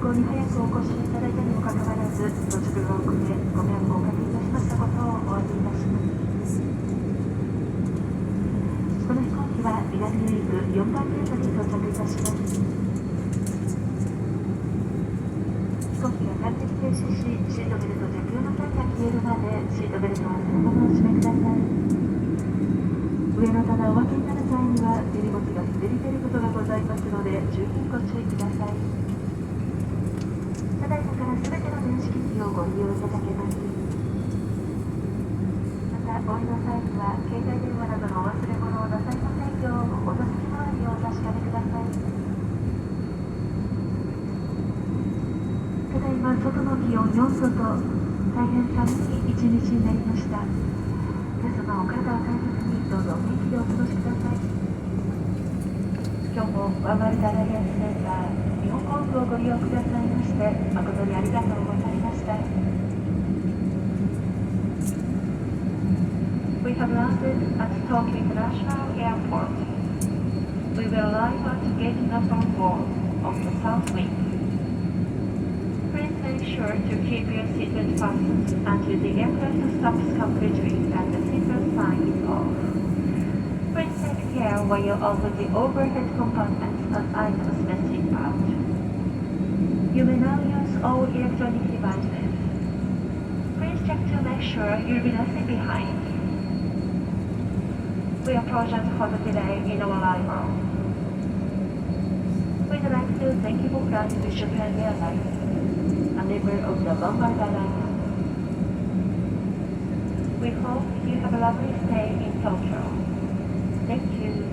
行に早くお越しいただいたにもかかわらず、到着が遅れ、ご迷惑をおかけいたしましたことをお詫びいたします。この飛行機は南ウィーク4番ゲートに到着いたします。飛行機が完全停止し、シートベルト着用の際が消えるまでシートベルトをそのままお締めください。上の棚をお分けになる際には手荷物が滑り出ることがございますので十分ご注意ください。ただいまからすべての電子機器をご利用いただけます。またお降りの際には携帯電話などのお忘れ物をなさいませんようお座席周りをお確かめください。ただいま外の気温4度と大変寒い一日になりました。皆様お体を大切にどうぞお元気でお過ごしください。今日もワンマルタアライアンスセンター日本航空をご利用くださいまして誠にありがとうございました。We have landed at Tokyo International Airport. We will arrive at gate number 4 of the South Wing. Please make sure to keep your seatbelt fastened until the aircraft stops completely and the seatbelt sign is off. Please take care while you open the overhead compartments as items may slip out. You may now use all electronic devices. Please check to make sure you'll be nothing behind. We apologize for the delay in our arrival. We'd like to thank you for flying with Japan Airlines, a member of the Lombard Alliance. We hope you have a lovely stay in Tokyo. Thank you. 「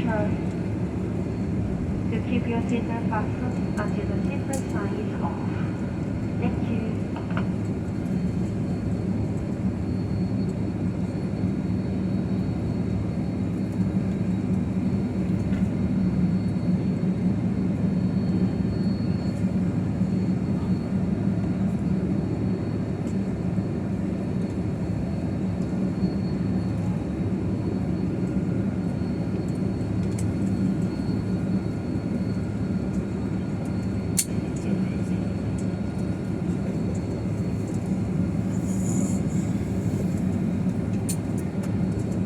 sure to keep your seatbelt fastened until the seatbelt sign is off. Thank you.